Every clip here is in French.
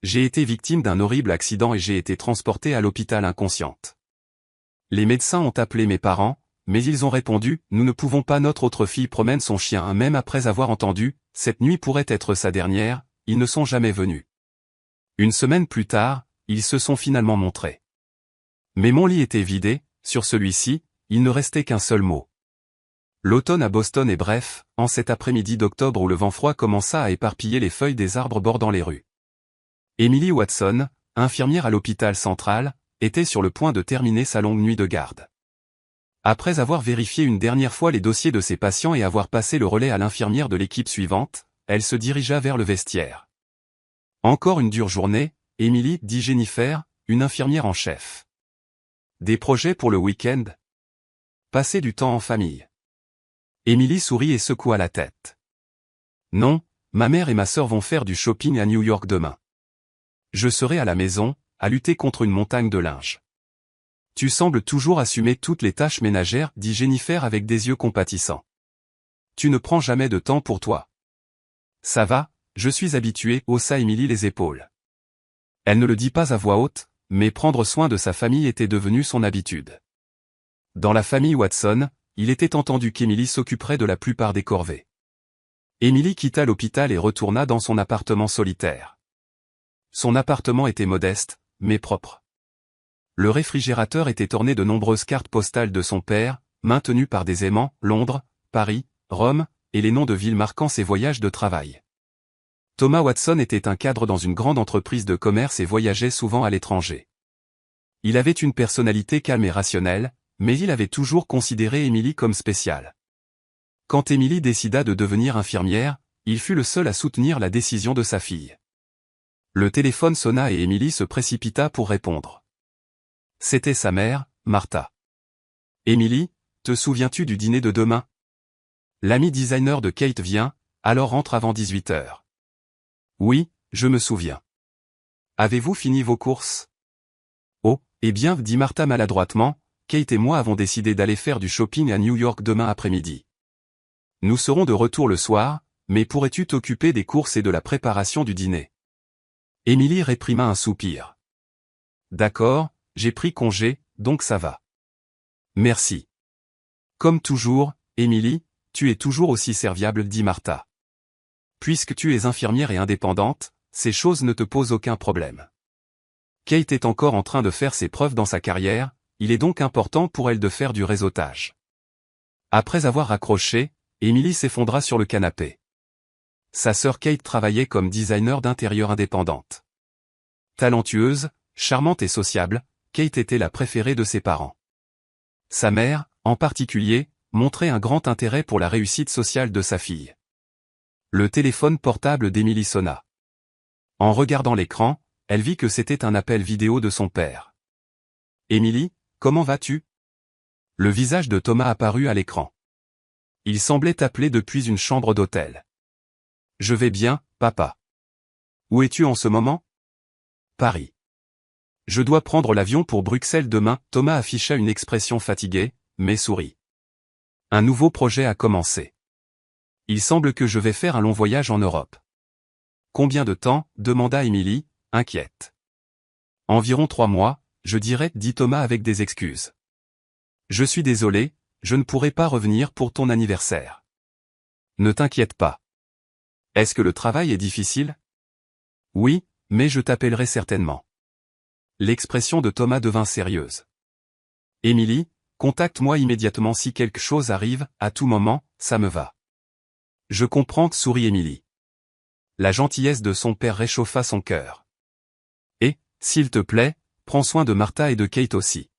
J'ai été victime d'un horrible accident et j'ai été transportée à l'hôpital inconsciente. Les médecins ont appelé mes parents, mais ils ont répondu, nous ne pouvons pas, notre autre fille promène son chien, même après avoir entendu, cette nuit pourrait être sa dernière, ils ne sont jamais venus. Une semaine plus tard, ils se sont finalement montrés. Mais mon lit était vidé, sur celui-ci, il ne restait qu'un seul mot. L'automne à Boston est bref, en cet après-midi d'octobre où le vent froid commença à éparpiller les feuilles des arbres bordant les rues. Emily Watson, infirmière à l'hôpital central, était sur le point de terminer sa longue nuit de garde. Après avoir vérifié une dernière fois les dossiers de ses patients et avoir passé le relais à l'infirmière de l'équipe suivante, elle se dirigea vers le vestiaire. Encore une dure journée, Emily, dit Jennifer, une infirmière en chef. Des projets pour le week-end? Passer du temps en famille. Emily sourit et secoua la tête. Non, ma mère et ma sœur vont faire du shopping à New York demain. Je serai à la maison, à lutter contre une montagne de linge. Tu sembles toujours assumer toutes les tâches ménagères, dit Jennifer avec des yeux compatissants. Tu ne prends jamais de temps pour toi. Ça va, je suis habituée, haussa Emily les épaules. Elle ne le dit pas à voix haute, mais prendre soin de sa famille était devenu son habitude. Dans la famille Watson, il était entendu qu'Emily s'occuperait de la plupart des corvées. Emily quitta l'hôpital et retourna dans son appartement solitaire. Son appartement était modeste, mais propre. Le réfrigérateur était orné de nombreuses cartes postales de son père, maintenues par des aimants, Londres, Paris, Rome, et les noms de villes marquant ses voyages de travail. Thomas Watson était un cadre dans une grande entreprise de commerce et voyageait souvent à l'étranger. Il avait une personnalité calme et rationnelle, mais il avait toujours considéré Emily comme spéciale. Quand Emily décida de devenir infirmière, il fut le seul à soutenir la décision de sa fille. Le téléphone sonna et Emily se précipita pour répondre. C'était sa mère, Martha. Emily, te souviens-tu du dîner de demain? L'ami designer de Kate vient, alors rentre avant 18h. Oui, je me souviens. Avez-vous fini vos courses? Oh, eh bien, dit Martha maladroitement, Kate et moi avons décidé d'aller faire du shopping à New York demain après-midi. Nous serons de retour le soir, mais pourrais-tu t'occuper des courses et de la préparation du dîner? Emily réprima un soupir. D'accord, j'ai pris congé, donc ça va. Merci. Comme toujours, Emily, tu es toujours aussi serviable, dit Martha. Puisque tu es infirmière et indépendante, ces choses ne te posent aucun problème. Kate est encore en train de faire ses preuves dans sa carrière, il est donc important pour elle de faire du réseautage. Après avoir raccroché, Emily s'effondra sur le canapé. Sa sœur Kate travaillait comme designer d'intérieur indépendante. Talentueuse, charmante et sociable, Kate était la préférée de ses parents. Sa mère, en particulier, montrait un grand intérêt pour la réussite sociale de sa fille. Le téléphone portable d'Emily sonna. En regardant l'écran, elle vit que c'était un appel vidéo de son père. « Emily, comment vas-tu » Le visage de Thomas apparut à l'écran. Il semblait appeler depuis une chambre d'hôtel. « Je vais bien, papa. »« Où es-tu en ce moment ?»« Paris. »« Je dois prendre l'avion pour Bruxelles demain. » Thomas afficha une expression fatiguée, mais sourit. « Un nouveau projet a commencé. Il semble que je vais faire un long voyage en Europe. »« Combien de temps ?» demanda Emily, inquiète. « Environ 3 mois, je dirais, dit Thomas avec des excuses. « Je suis désolé, je ne pourrai pas revenir pour ton anniversaire. »« Ne t'inquiète pas. Est-ce que le travail est difficile ? » ?»« Oui, mais je t'appellerai certainement. » L'expression de Thomas devint sérieuse. « Emily, contacte-moi immédiatement si quelque chose arrive, à tout moment, ça me va. »« Je comprends, sourit Emily. La gentillesse de son père réchauffa son cœur. « Et, s'il te plaît, prends soin de Martha et de Kate aussi. »«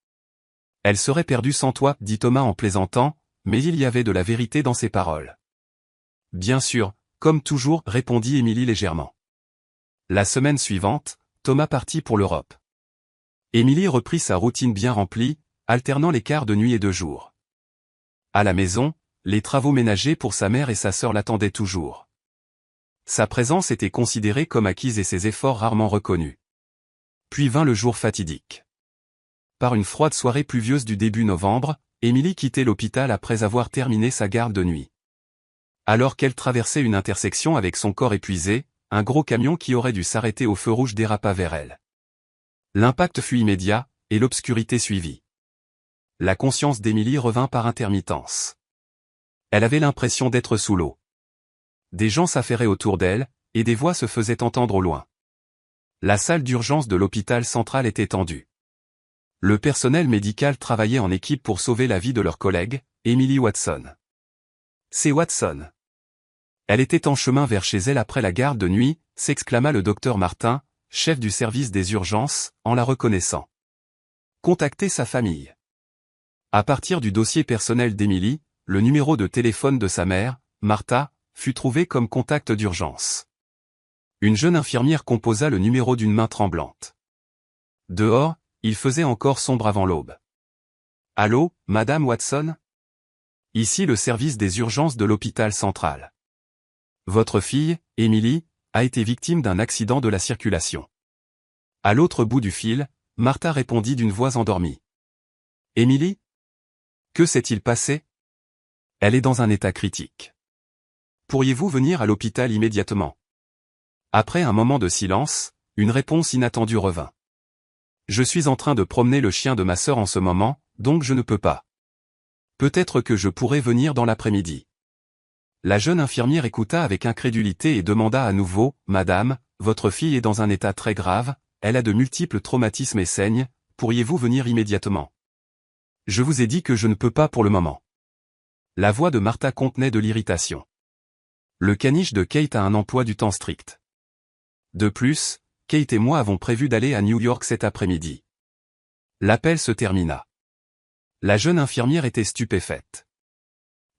Elle serait perdue sans toi, dit Thomas en plaisantant, mais il y avait de la vérité dans ses paroles. « Bien sûr, comme toujours, répondit Emily légèrement. La semaine suivante, Thomas partit pour l'Europe. Emily reprit sa routine bien remplie, alternant les quarts de nuit et de jour. À la maison, les travaux ménagers pour sa mère et sa sœur l'attendaient toujours. Sa présence était considérée comme acquise et ses efforts rarement reconnus. Puis vint le jour fatidique. Par une froide soirée pluvieuse du début novembre, Emily quittait l'hôpital après avoir terminé sa garde de nuit. Alors qu'elle traversait une intersection avec son corps épuisé, un gros camion qui aurait dû s'arrêter au feu rouge dérapa vers elle. L'impact fut immédiat, et l'obscurité suivit. La conscience d'Emily revint par intermittence. Elle avait l'impression d'être sous l'eau. Des gens s'affairaient autour d'elle, et des voix se faisaient entendre au loin. La salle d'urgence de l'hôpital central était tendue. Le personnel médical travaillait en équipe pour sauver la vie de leur collègue, Emily Watson. C'est Watson. Elle était en chemin vers chez elle après la garde de nuit, s'exclama le docteur Martin, chef du service des urgences, en la reconnaissant. Contactez sa famille. À partir du dossier personnel d'Emily, le numéro de téléphone de sa mère, Martha, fut trouvé comme contact d'urgence. Une jeune infirmière composa le numéro d'une main tremblante. Dehors, il faisait encore sombre avant l'aube. « Allô, Madame Watson ? Ici le service des urgences de l'hôpital central. Votre fille, Emily, a été victime d'un accident de la circulation. » À l'autre bout du fil, Martha répondit d'une voix endormie. « Emily ? Que s'est-il passé ? Elle est dans un état critique. Pourriez-vous venir à l'hôpital immédiatement ? » Après un moment de silence, une réponse inattendue revint. « Je suis en train de promener le chien de ma sœur en ce moment, donc je ne peux pas. Peut-être que je pourrai venir dans l'après-midi. » La jeune infirmière écouta avec incrédulité et demanda à nouveau, « Madame, votre fille est dans un état très grave, elle a de multiples traumatismes et saigne, pourriez-vous venir immédiatement ? » « Je vous ai dit que je ne peux pas pour le moment. » La voix de Martha contenait de l'irritation. Le caniche de Kate a un emploi du temps strict. De plus, Kate et moi avons prévu d'aller à New York cet après-midi. L'appel se termina. La jeune infirmière était stupéfaite.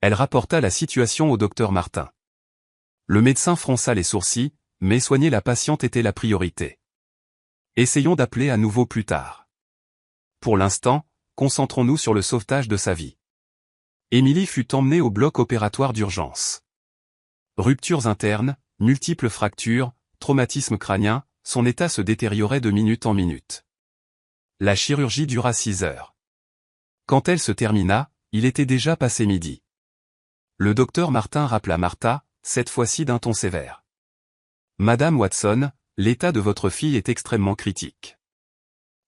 Elle rapporta la situation au docteur Martin. Le médecin fronça les sourcils, mais soigner la patiente était la priorité. Essayons d'appeler à nouveau plus tard. Pour l'instant, concentrons-nous sur le sauvetage de sa vie. Emily fut emmenée au bloc opératoire d'urgence. Ruptures internes, multiples fractures, traumatisme crânien, son état se détériorait de minute en minute. La chirurgie dura 6 heures. Quand elle se termina, il était déjà passé midi. Le docteur Martin rappela Martha, cette fois-ci d'un ton sévère. « Madame Watson, l'état de votre fille est extrêmement critique.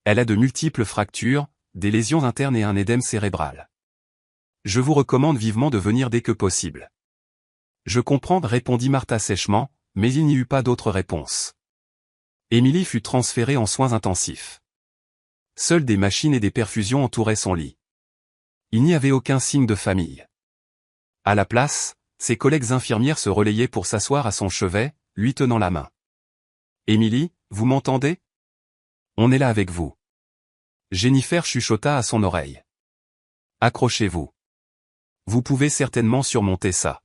Elle a de multiples fractures, des lésions internes et un édème cérébral. Je vous recommande vivement de venir dès que possible. » Je comprends, répondit Martha sèchement, mais il n'y eut pas d'autre réponse. Emily fut transférée en soins intensifs. Seules des machines et des perfusions entouraient son lit. Il n'y avait aucun signe de famille. À la place, ses collègues infirmières se relayaient pour s'asseoir à son chevet, lui tenant la main. « Emily, vous m'entendez ? On est là avec vous. » Jennifer chuchota à son oreille. « Accrochez-vous. Vous pouvez certainement surmonter ça. »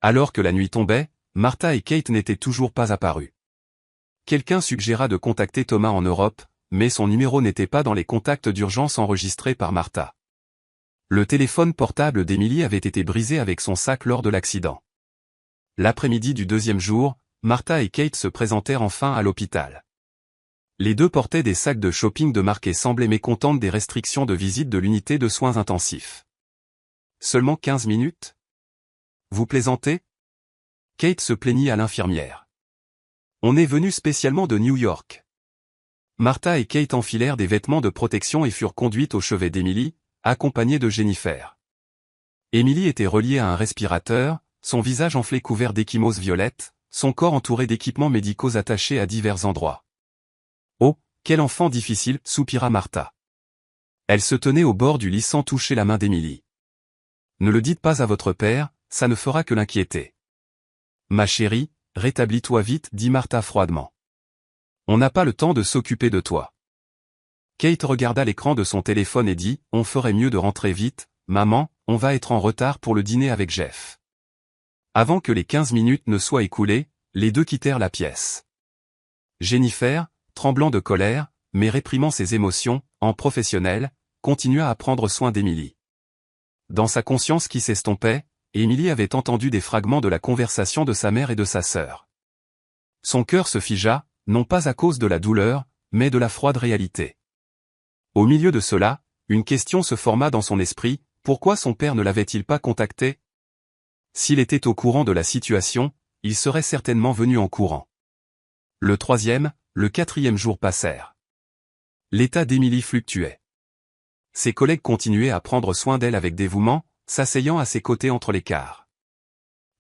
Alors que la nuit tombait, Martha et Kate n'étaient toujours pas apparus. Quelqu'un suggéra de contacter Thomas en Europe, mais son numéro n'était pas dans les contacts d'urgence enregistrés par Martha. Le téléphone portable d'Emily avait été brisé avec son sac lors de l'accident. L'après-midi du deuxième jour, Martha et Kate se présentèrent enfin à l'hôpital. Les deux portaient des sacs de shopping de marque et semblaient mécontentes des restrictions de visite de l'unité de soins intensifs. « Seulement 15 minutes ? Vous plaisantez ? » Kate se plaignit à l'infirmière. « On est venu spécialement de New York. » Martha et Kate enfilèrent des vêtements de protection et furent conduites au chevet d'Emily, accompagnée de Jennifer. Emily était reliée à un respirateur, son visage enflé couvert d'échymoses violettes, son corps entouré d'équipements médicaux attachés à divers endroits. « Oh, quel enfant difficile !» soupira Martha. Elle se tenait au bord du lit sans toucher la main d'Emily. « Ne le dites pas à votre père, ça ne fera que l'inquiéter. »« Ma chérie, rétablis-toi vite, » dit Martha froidement. « On n'a pas le temps de s'occuper de toi. » Kate regarda l'écran de son téléphone et dit, « On ferait mieux de rentrer vite, maman, on va être en retard pour le dîner avec Jeff. » Avant que les 15 minutes ne soient écoulées, les deux quittèrent la pièce. Jennifer, tremblant de colère, mais réprimant ses émotions, en professionnelle, continua à prendre soin d'Emily. Dans sa conscience qui s'estompait, Emily avait entendu des fragments de la conversation de sa mère et de sa sœur. Son cœur se figea, non pas à cause de la douleur, mais de la froide réalité. Au milieu de cela, une question se forma dans son esprit, pourquoi son père ne l'avait-il pas contacté ? S'il était au courant de la situation, il serait certainement venu en courant. Le troisième, le quatrième jour passèrent. L'état d'Émilie fluctuait. Ses collègues continuaient à prendre soin d'elle avec dévouement, s'asseyant à ses côtés entre les quarts.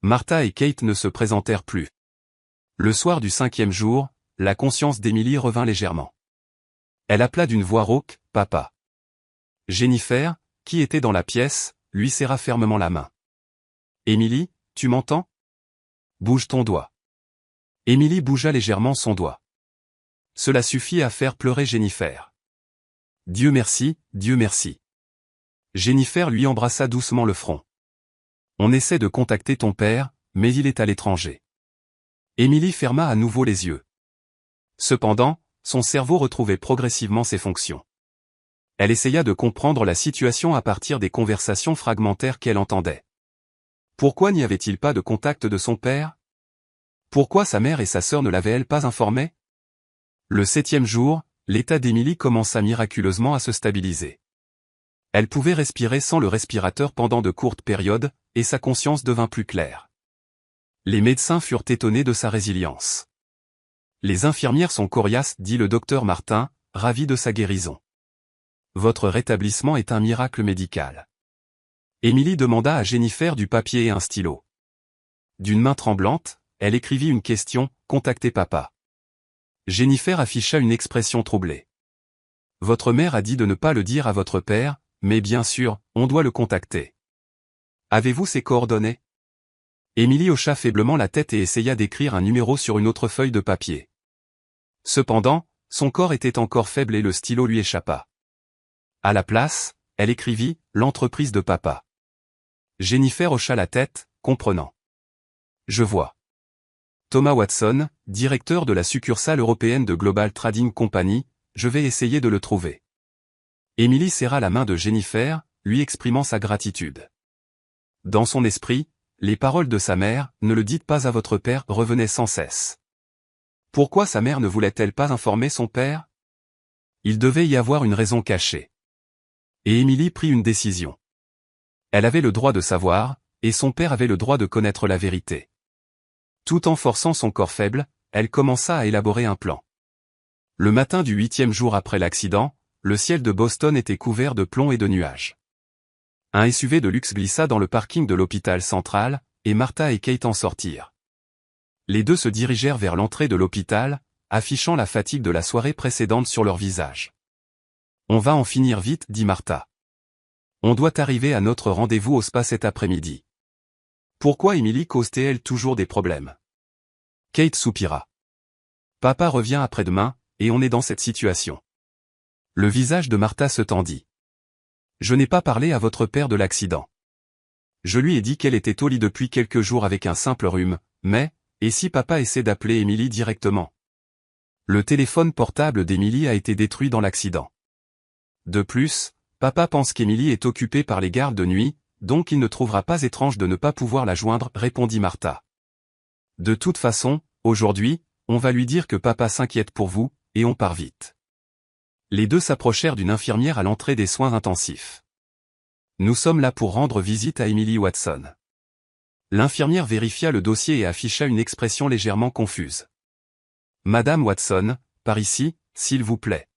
Martha et Kate ne se présentèrent plus. Le soir du cinquième jour, la conscience d'Émilie revint légèrement. Elle appela d'une voix rauque, « Papa ». Jennifer, qui était dans la pièce, lui serra fermement la main. « Émilie, tu m'entends ? Bouge ton doigt. » Émilie bougea légèrement son doigt. Cela suffit à faire pleurer Jennifer. « Dieu merci, Dieu merci. » Jennifer lui embrassa doucement le front. « On essaie de contacter ton père, mais il est à l'étranger. » Émilie ferma à nouveau les yeux. Cependant, son cerveau retrouvait progressivement ses fonctions. Elle essaya de comprendre la situation à partir des conversations fragmentaires qu'elle entendait. Pourquoi n'y avait-il pas de contact de son père? Pourquoi sa mère et sa sœur ne l'avaient-elles pas informé? Le septième jour, l'état d'Émilie commença miraculeusement à se stabiliser. Elle pouvait respirer sans le respirateur pendant de courtes périodes, et sa conscience devint plus claire. Les médecins furent étonnés de sa résilience. Les infirmières sont coriaces, dit le docteur Martin, ravi de sa guérison. Votre rétablissement est un miracle médical. Émilie demanda à Jennifer du papier et un stylo. D'une main tremblante, elle écrivit une question, « Contactez papa ». Jennifer afficha une expression troublée. Votre mère a dit de ne pas le dire à votre père, mais bien sûr, on doit le contacter. Avez-vous ses coordonnées? Émilie hocha faiblement la tête et essaya d'écrire un numéro sur une autre feuille de papier. Cependant, son corps était encore faible et le stylo lui échappa. À la place, elle écrivit « L'entreprise de papa ». Jennifer hocha la tête, comprenant. Je vois. Thomas Watson, directeur de la succursale européenne de Global Trading Company, je vais essayer de le trouver. Émilie serra la main de Jennifer, lui exprimant sa gratitude. Dans son esprit, les paroles de sa mère, « Ne le dites pas à votre père » revenaient sans cesse. Pourquoi sa mère ne voulait-elle pas informer son père? Il devait y avoir une raison cachée. Et Émilie prit une décision. Elle avait le droit de savoir, et son père avait le droit de connaître la vérité. Tout en forçant son corps faible, elle commença à élaborer un plan. Le matin du 8e jour après l'accident, le ciel de Boston était couvert de plomb et de nuages. Un SUV de luxe glissa dans le parking de l'hôpital central, et Martha et Kate en sortirent. Les deux se dirigèrent vers l'entrée de l'hôpital, affichant la fatigue de la soirée précédente sur leur visage. « On va en finir vite, dit Martha. On doit arriver à notre rendez-vous au spa cet après-midi. » Pourquoi Émilie cause-t-elle toujours des problèmes? Kate soupira. Papa revient après-demain, et on est dans cette situation. Le visage de Martha se tendit. Je n'ai pas parlé à votre père de l'accident. Je lui ai dit qu'elle était au lit depuis quelques jours avec un simple rhume, mais, et si papa essaie d'appeler Émilie directement? Le téléphone portable d'Émilie a été détruit dans l'accident. De plus, papa pense qu'Émilie est occupée par les gardes de nuit, donc il ne trouvera pas étrange de ne pas pouvoir la joindre, répondit Martha. De toute façon, aujourd'hui, on va lui dire que papa s'inquiète pour vous, et on part vite. Les deux s'approchèrent d'une infirmière à l'entrée des soins intensifs. Nous sommes là pour rendre visite à Emily Watson. L'infirmière vérifia le dossier et afficha une expression légèrement confuse. Madame Watson, par ici, s'il vous plaît.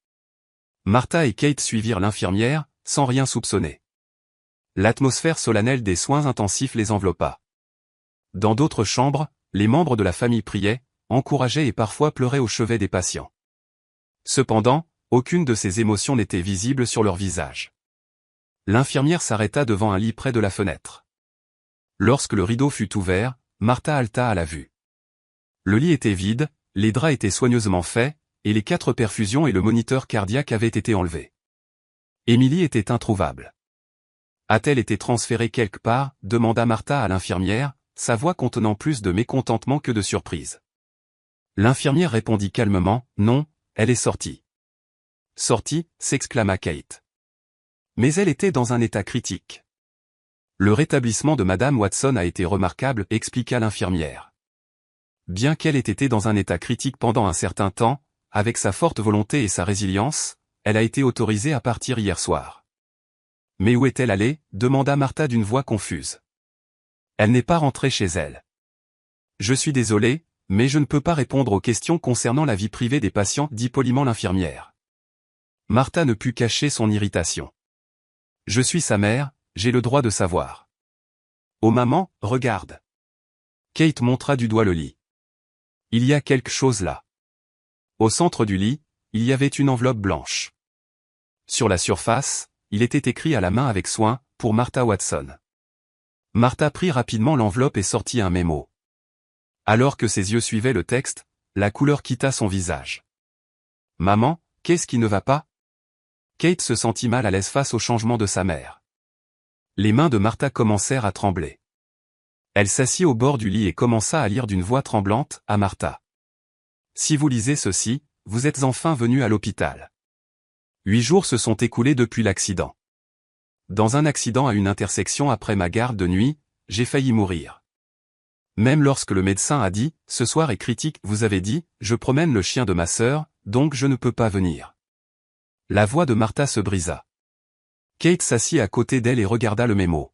Martha et Kate suivirent l'infirmière, sans rien soupçonner. L'atmosphère solennelle des soins intensifs les enveloppa. Dans d'autres chambres, les membres de la famille priaient, encourageaient et parfois pleuraient au chevet des patients. Cependant, aucune de ces émotions n'était visible sur leur visage. L'infirmière s'arrêta devant un lit près de la fenêtre. Lorsque le rideau fut ouvert, Martha halta à la vue. Le lit était vide, les draps étaient soigneusement faits, et les 4 perfusions et le moniteur cardiaque avaient été enlevés. Émilie était introuvable. A-t-elle été transférée quelque part, demanda Martha à l'infirmière, sa voix contenant plus de mécontentement que de surprise. L'infirmière répondit calmement, non, elle est sortie. Sortie, s'exclama Kate. Mais elle était dans un état critique. Le rétablissement de Madame Watson a été remarquable, expliqua l'infirmière. Bien qu'elle ait été dans un état critique pendant un certain temps, avec sa forte volonté et sa résilience, elle a été autorisée à partir hier soir. Mais où est-elle allée? Demanda Martha d'une voix confuse. Elle n'est pas rentrée chez elle. Je suis désolé, mais je ne peux pas répondre aux questions concernant la vie privée des patients, dit poliment l'infirmière. Martha ne put cacher son irritation. Je suis sa mère, j'ai le droit de savoir. Oh maman, regarde. Kate montra du doigt le lit. Il y a quelque chose là. Au centre du lit, il y avait une enveloppe blanche. Sur la surface, il était écrit à la main avec soin, pour Martha Watson. Martha prit rapidement l'enveloppe et sortit un mémo. Alors que ses yeux suivaient le texte, la couleur quitta son visage. Maman, qu'est-ce qui ne va pas? Kate se sentit mal à l'aise face au changement de sa mère. Les mains de Martha commencèrent à trembler. Elle s'assit au bord du lit et commença à lire d'une voix tremblante, à Martha. Si vous lisez ceci, vous êtes enfin venu à l'hôpital. 8 jours se sont écoulés depuis l'accident. Dans un accident à une intersection après ma garde de nuit, j'ai failli mourir. Même lorsque le médecin a dit, ce soir est critique, vous avez dit, je promène le chien de ma sœur, donc je ne peux pas venir. La voix de Martha se brisa. Kate s'assit à côté d'elle et regarda le mémo.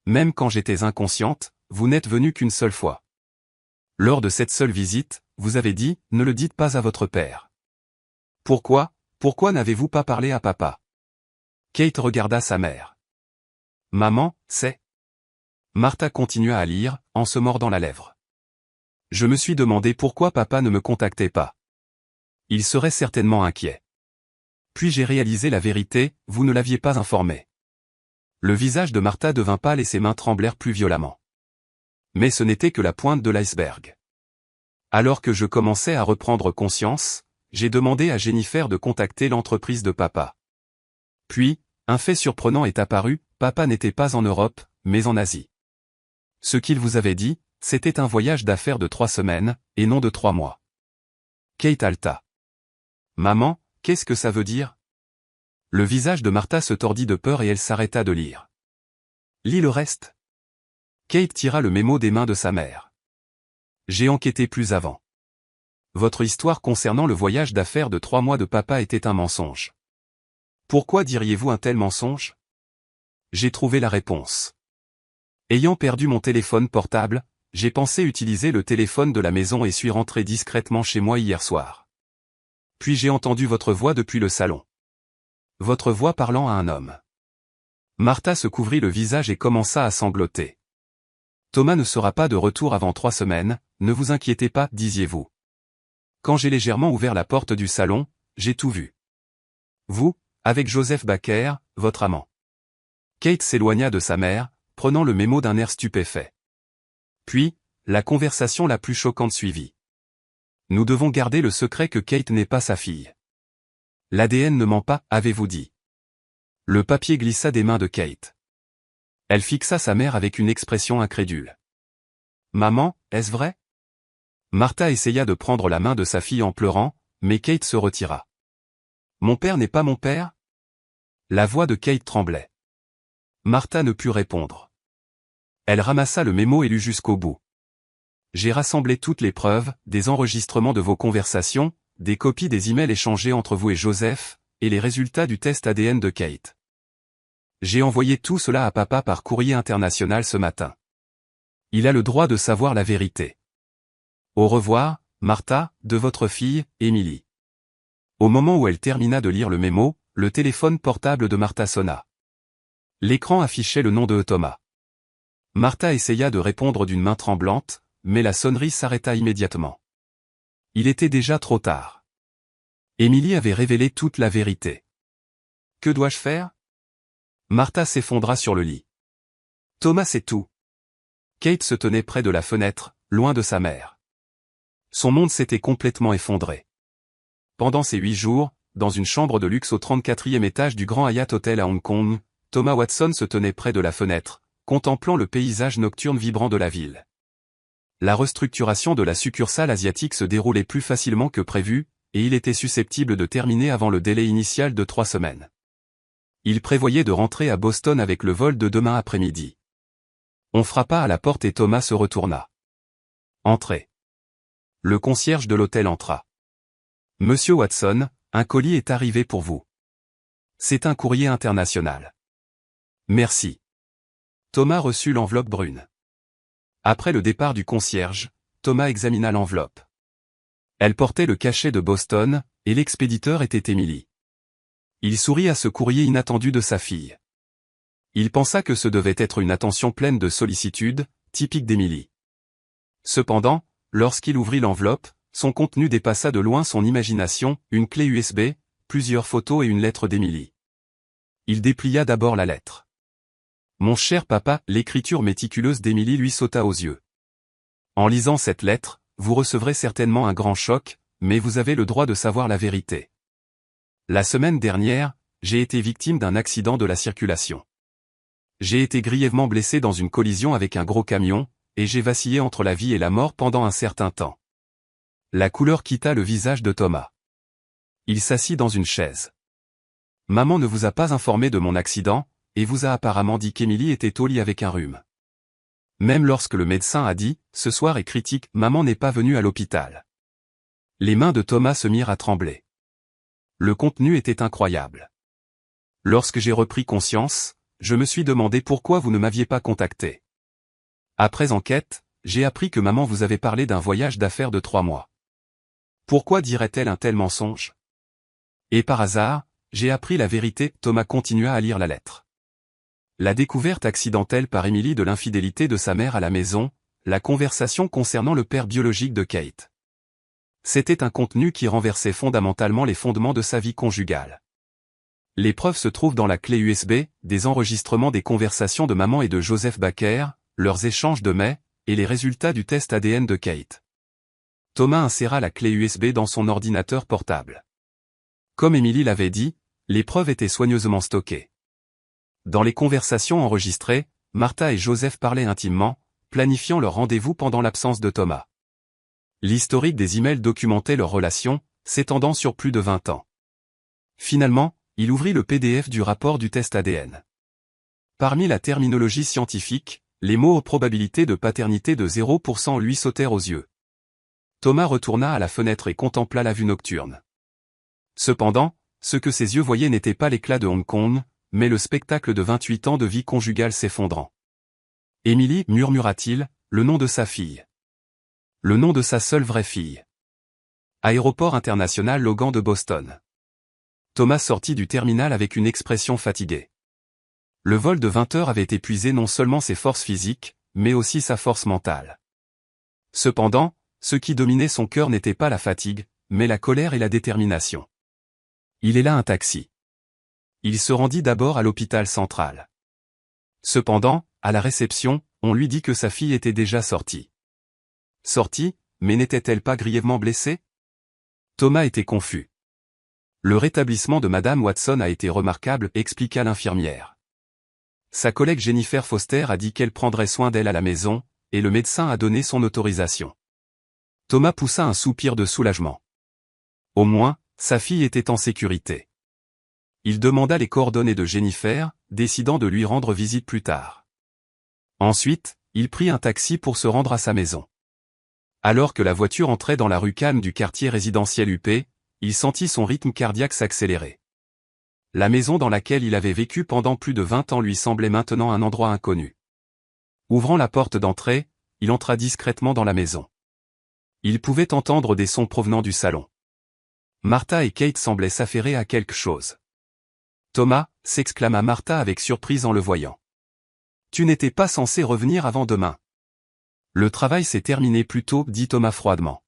Même quand j'étais inconsciente, vous n'êtes venue qu'une seule fois. Lors de cette seule visite, vous avez dit, ne le dites pas à votre père. Pourquoi n'avez-vous pas parlé à papa? Kate regarda sa mère. Maman, c'est... Martha continua à lire, en se mordant la lèvre. Je me suis demandé pourquoi papa ne me contactait pas. Il serait certainement inquiet. Puis j'ai réalisé la vérité, vous ne l'aviez pas informé. Le visage de Martha devint pâle et ses mains tremblèrent plus violemment. Mais ce n'était que la pointe de l'iceberg. Alors que je commençais à reprendre conscience, j'ai demandé à Jennifer de contacter l'entreprise de papa. Puis, un fait surprenant est apparu, papa n'était pas en Europe, mais en Asie. Ce qu'il vous avait dit, c'était un voyage d'affaires de 3 semaines, et non de 3 mois. Kate halta. Maman, qu'est-ce que ça veut dire? Le visage de Martha se tordit de peur et elle s'arrêta de lire. Lis le reste. Kate tira le mémo des mains de sa mère. J'ai enquêté plus avant. Votre histoire concernant le voyage d'affaires de 3 mois de papa était un mensonge. Pourquoi diriez-vous un tel mensonge? J'ai trouvé la réponse. Ayant perdu mon téléphone portable, j'ai pensé utiliser le téléphone de la maison et suis rentré discrètement chez moi hier soir. Puis j'ai entendu votre voix depuis le salon. Votre voix parlant à un homme. Martha se couvrit le visage et commença à sangloter. Thomas ne sera pas de retour avant 3 semaines, ne vous inquiétez pas, disiez-vous. Quand j'ai légèrement ouvert la porte du salon, j'ai tout vu. Vous, avec Joseph Baker, votre amant. Kate s'éloigna de sa mère, prenant le mémo d'un air stupéfait. Puis, la conversation la plus choquante suivit. Nous devons garder le secret que Kate n'est pas sa fille. L'ADN ne ment pas, avez-vous dit. Le papier glissa des mains de Kate. Elle fixa sa mère avec une expression incrédule. Maman, est-ce vrai? Martha essaya de prendre la main de sa fille en pleurant, mais Kate se retira. Mon père n'est pas mon père? La voix de Kate tremblait. Martha ne put répondre. Elle ramassa le mémo et lut jusqu'au bout. J'ai rassemblé toutes les preuves, des enregistrements de vos conversations, des copies des emails échangés entre vous et Joseph, et les résultats du test ADN de Kate. J'ai envoyé tout cela à papa par courrier international ce matin. Il a le droit de savoir la vérité. Au revoir, Martha, de votre fille, Emily. Au moment où elle termina de lire le mémo, le téléphone portable de Martha sonna. L'écran affichait le nom de Thomas. Martha essaya de répondre d'une main tremblante, mais la sonnerie s'arrêta immédiatement. Il était déjà trop tard. Emily avait révélé toute la vérité. Que dois-je faire? Martha s'effondra sur le lit. Thomas sait tout. Kate se tenait près de la fenêtre, loin de sa mère. Son monde s'était complètement effondré. Pendant ces 8 jours, dans une chambre de luxe au 34e étage du Grand Hyatt Hotel à Hong Kong, Thomas Watson se tenait près de la fenêtre, contemplant le paysage nocturne vibrant de la ville. La restructuration de la succursale asiatique se déroulait plus facilement que prévu, et il était susceptible de terminer avant le délai initial de 3 semaines. Il prévoyait de rentrer à Boston avec le vol de demain après-midi. On frappa à la porte et Thomas se retourna. Entrez. Le concierge de l'hôtel entra. Monsieur Watson, un colis est arrivé pour vous. C'est un courrier international. Merci. Thomas reçut l'enveloppe brune. Après le départ du concierge, Thomas examina l'enveloppe. Elle portait le cachet de Boston, et l'expéditeur était Emily. Il sourit à ce courrier inattendu de sa fille. Il pensa que ce devait être une attention pleine de sollicitude, typique d'Emily. Cependant, lorsqu'il ouvrit l'enveloppe, son contenu dépassa de loin son imagination, une clé USB, plusieurs photos et une lettre d'Emily. Il déplia d'abord la lettre. Mon cher papa, l'écriture méticuleuse d'Emily lui sauta aux yeux. En lisant cette lettre, vous recevrez certainement un grand choc, mais vous avez le droit de savoir la vérité. La semaine dernière, j'ai été victime d'un accident de la circulation. J'ai été grièvement blessé dans une collision avec un gros camion, et j'ai vacillé entre la vie et la mort pendant un certain temps. La couleur quitta le visage de Thomas. Il s'assit dans une chaise. Maman ne vous a pas informé de mon accident, et vous a apparemment dit qu'Emily était au lit avec un rhume. Même lorsque le médecin a dit, ce soir est critique, maman n'est pas venue à l'hôpital. Les mains de Thomas se mirent à trembler. Le contenu était incroyable. Lorsque j'ai repris conscience, je me suis demandé pourquoi vous ne m'aviez pas contacté. Après enquête, j'ai appris que maman vous avait parlé d'un voyage d'affaires de 3 mois. Pourquoi dirait-elle un tel mensonge? Et par hasard, j'ai appris la vérité, Thomas continua à lire la lettre. La découverte accidentelle par Emily de l'infidélité de sa mère à la maison, la conversation concernant le père biologique de Kate. C'était un contenu qui renversait fondamentalement les fondements de sa vie conjugale. Les preuves se trouvent dans la clé USB, des enregistrements des conversations de maman et de Joseph Baker, leurs échanges de mai, et les résultats du test ADN de Kate. Thomas inséra la clé USB dans son ordinateur portable. Comme Emily l'avait dit, les preuves étaient soigneusement stockées. Dans les conversations enregistrées, Martha et Joseph parlaient intimement, planifiant leur rendez-vous pendant l'absence de Thomas. L'historique des emails documentait leur relation, s'étendant sur plus de 20 ans. Finalement, il ouvrit le PDF du rapport du test ADN. Parmi la terminologie scientifique, les mots probabilité de paternité de 0% lui sautèrent aux yeux. Thomas retourna à la fenêtre et contempla la vue nocturne. Cependant, ce que ses yeux voyaient n'était pas l'éclat de Hong Kong, mais le spectacle de 28 ans de vie conjugale s'effondrant. Emily, murmura-t-il, le nom de sa fille. Le nom de sa seule vraie fille. Aéroport international Logan de Boston. Thomas sortit du terminal avec une expression fatiguée. Le vol de 20 heures avait épuisé non seulement ses forces physiques, mais aussi sa force mentale. Cependant, ce qui dominait son cœur n'était pas la fatigue, mais la colère et la détermination. Il est là un taxi. Il se rendit d'abord à l'hôpital central. Cependant, à la réception, on lui dit que sa fille était déjà sortie. Sortie, mais n'était-elle pas grièvement blessée? Thomas était confus. Le rétablissement de Madame Watson a été remarquable, expliqua l'infirmière. Sa collègue Jennifer Foster a dit qu'elle prendrait soin d'elle à la maison, et le médecin a donné son autorisation. Thomas poussa un soupir de soulagement. Au moins, sa fille était en sécurité. Il demanda les coordonnées de Jennifer, décidant de lui rendre visite plus tard. Ensuite, il prit un taxi pour se rendre à sa maison. Alors que la voiture entrait dans la rue calme du quartier résidentiel UP, il sentit son rythme cardiaque s'accélérer. La maison dans laquelle il avait vécu pendant plus de 20 ans lui semblait maintenant un endroit inconnu. Ouvrant la porte d'entrée, il entra discrètement dans la maison. Il pouvait entendre des sons provenant du salon. Martha et Kate semblaient s'affairer à quelque chose. Thomas, s'exclama Martha avec surprise en le voyant. Tu n'étais pas censé revenir avant demain. Le travail s'est terminé plus tôt, dit Thomas froidement.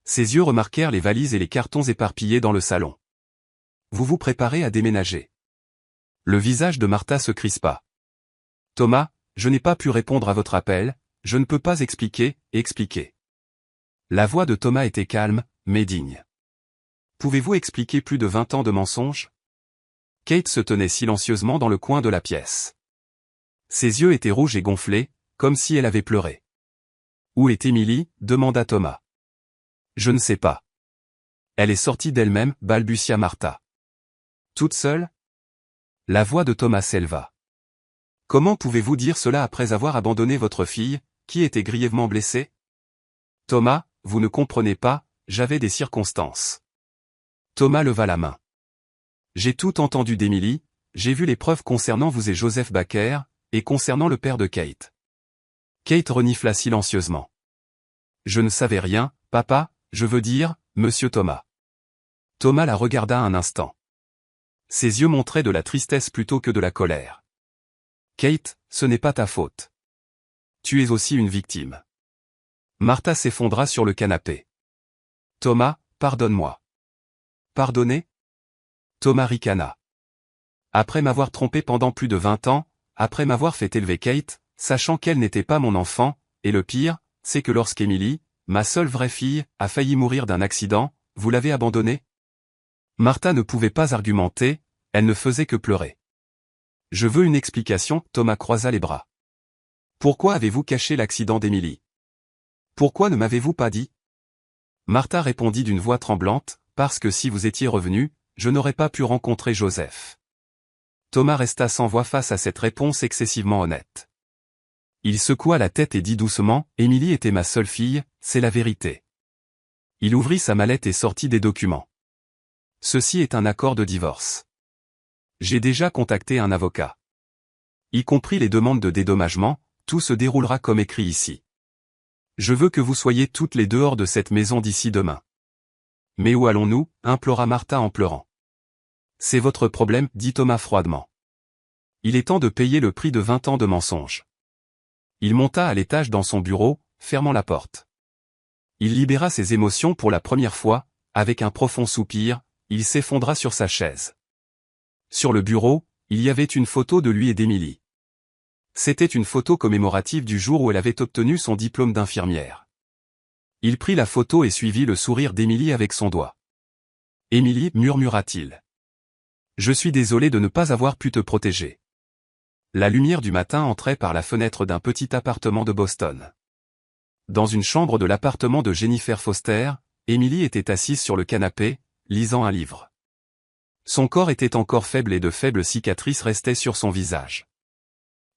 Ses yeux remarquèrent les valises et les cartons éparpillés dans le salon. Vous vous préparez à déménager. Le visage de Martha se crispa. Thomas, je n'ai pas pu répondre à votre appel, je ne peux pas expliquer. La voix de Thomas était calme, mais digne. Pouvez-vous expliquer plus de 20 ans de mensonges? Kate se tenait silencieusement dans le coin de la pièce. Ses yeux étaient rouges et gonflés, comme si elle avait pleuré. Où est Emily? Demanda Thomas. Je ne sais pas. Elle est sortie d'elle-même, balbutia Martha. Toute seule? La voix de Thomas s'éleva. Comment pouvez-vous dire cela après avoir abandonné votre fille, qui était grièvement blessée? Thomas, vous ne comprenez pas, j'avais des circonstances. Thomas leva la main. J'ai tout entendu d'Emily, j'ai vu les preuves concernant vous et Joseph Baker, et concernant le père de Kate. Kate renifla silencieusement. Je ne savais rien, papa, je veux dire, monsieur Thomas. Thomas la regarda un instant. Ses yeux montraient de la tristesse plutôt que de la colère. Kate, ce n'est pas ta faute. Tu es aussi une victime. Martha s'effondra sur le canapé. Thomas, pardonne-moi. Pardonner? Thomas ricana. Après m'avoir trompé pendant plus de 20 ans, après m'avoir fait élever Kate, sachant qu'elle n'était pas mon enfant, et le pire, c'est que lorsqu'Emily, ma seule vraie fille, a failli mourir d'un accident, vous l'avez abandonnée? Martha ne pouvait pas argumenter, elle ne faisait que pleurer. Je veux une explication, Thomas croisa les bras. Pourquoi avez-vous caché l'accident d'Emily? Pourquoi ne m'avez-vous pas dit? Martha répondit d'une voix tremblante, parce que si vous étiez revenu, je n'aurais pas pu rencontrer Joseph. Thomas resta sans voix face à cette réponse excessivement honnête. Il secoua la tête et dit doucement, Emily était ma seule fille, c'est la vérité. Il ouvrit sa mallette et sortit des documents. Ceci est un accord de divorce. J'ai déjà contacté un avocat. Y compris les demandes de dédommagement, tout se déroulera comme écrit ici. Je veux que vous soyez toutes les dehors de cette maison d'ici demain. Mais où allons-nous? Implora Martha en pleurant. C'est votre problème, dit Thomas froidement. Il est temps de payer le prix de 20 ans de mensonges. Il monta à l'étage dans son bureau, fermant la porte. Il libéra ses émotions pour la première fois, avec un profond soupir, il s'effondra sur sa chaise. Sur le bureau, il y avait une photo de lui et d'Emily. C'était une photo commémorative du jour où elle avait obtenu son diplôme d'infirmière. Il prit la photo et suivit le sourire d'Emily avec son doigt. « Emily, murmura-t-il. Je suis désolé de ne pas avoir pu te protéger. » La lumière du matin entrait par la fenêtre d'un petit appartement de Boston. Dans une chambre de l'appartement de Jennifer Foster, Emily était assise sur le canapé, lisant un livre. Son corps était encore faible et de faibles cicatrices restaient sur son visage.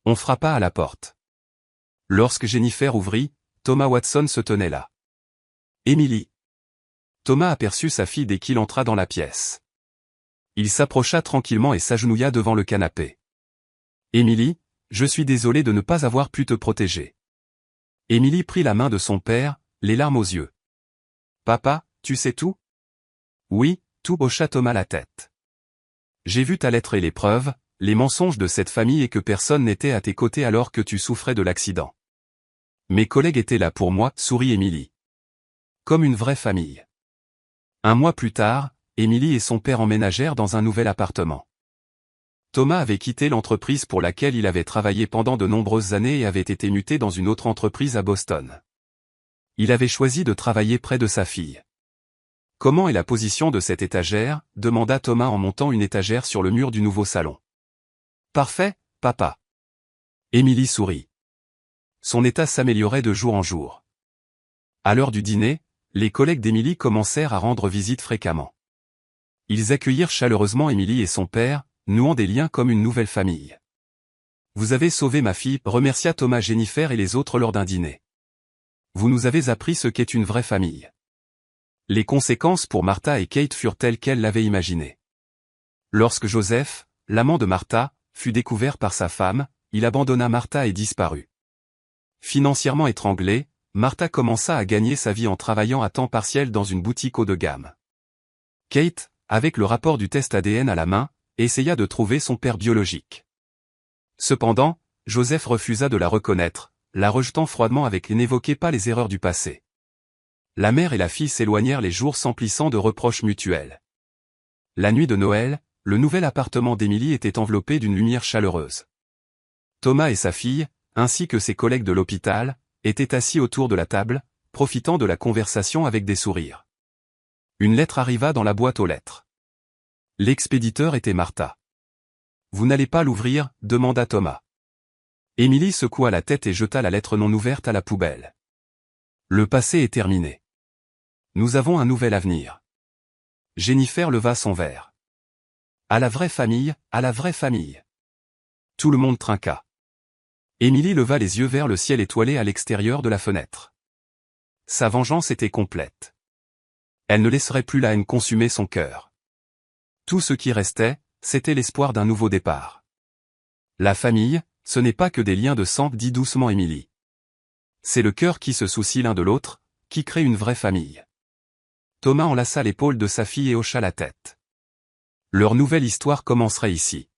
On frappa à la porte. Lorsque Jennifer ouvrit, Thomas Watson se tenait là. « Emily. » Thomas aperçut sa fille dès qu'il entra dans la pièce. Il s'approcha tranquillement et s'agenouilla devant le canapé. « Emily, je suis désolé de ne pas avoir pu te protéger. » Emily prit la main de son père, les larmes aux yeux. « Papa, tu sais tout? » « Oui, tout, hocha Thomas la tête. J'ai vu ta lettre et les preuves, les mensonges de cette famille et que personne n'était à tes côtés alors que tu souffrais de l'accident. Mes collègues étaient là pour moi, sourit Emily. Comme une vraie famille. Un mois plus tard, Emily et son père emménagèrent dans un nouvel appartement. Thomas avait quitté l'entreprise pour laquelle il avait travaillé pendant de nombreuses années et avait été muté dans une autre entreprise à Boston. Il avait choisi de travailler près de sa fille. « Comment est la position de cette étagère ?» demanda Thomas en montant une étagère sur le mur du nouveau salon. « Parfait, papa. » Emily sourit. Son état s'améliorait de jour en jour. À l'heure du dîner, les collègues d'Emily commencèrent à rendre visite fréquemment. Ils accueillirent chaleureusement Emily et son père, nouant des liens comme une nouvelle famille. « Vous avez sauvé ma fille » remercia Thomas Jennifer et les autres lors d'un dîner. « Vous nous avez appris ce qu'est une vraie famille. » Les conséquences pour Martha et Kate furent telles qu'elles l'avaient imaginé. Lorsque Joseph, l'amant de Martha, fut découvert par sa femme, il abandonna Martha et disparut. Financièrement étranglée, Martha commença à gagner sa vie en travaillant à temps partiel dans une boutique haut de gamme. Kate, avec le rapport du test ADN à la main, essaya de trouver son père biologique. Cependant, Joseph refusa de la reconnaître, la rejetant froidement avec « n'évoquez pas les erreurs du passé ». La mère et la fille s'éloignèrent les jours s'emplissant de reproches mutuels. La nuit de Noël, le nouvel appartement d'Emily était enveloppé d'une lumière chaleureuse. Thomas et sa fille, ainsi que ses collègues de l'hôpital, étaient assis autour de la table, profitant de la conversation avec des sourires. Une lettre arriva dans la boîte aux lettres. L'expéditeur était Martha. « Vous n'allez pas l'ouvrir ?» demanda Thomas. Emily secoua la tête et jeta la lettre non ouverte à la poubelle. Le passé est terminé. Nous avons un nouvel avenir. Jennifer leva son verre. À la vraie famille, à la vraie famille. Tout le monde trinqua. Emily leva les yeux vers le ciel étoilé à l'extérieur de la fenêtre. Sa vengeance était complète. Elle ne laisserait plus la haine consumer son cœur. Tout ce qui restait, c'était l'espoir d'un nouveau départ. La famille, ce n'est pas que des liens de sang, dit doucement Emily. C'est le cœur qui se soucie l'un de l'autre, qui crée une vraie famille. Thomas enlaça l'épaule de sa fille et hocha la tête. Leur nouvelle histoire commencerait ici.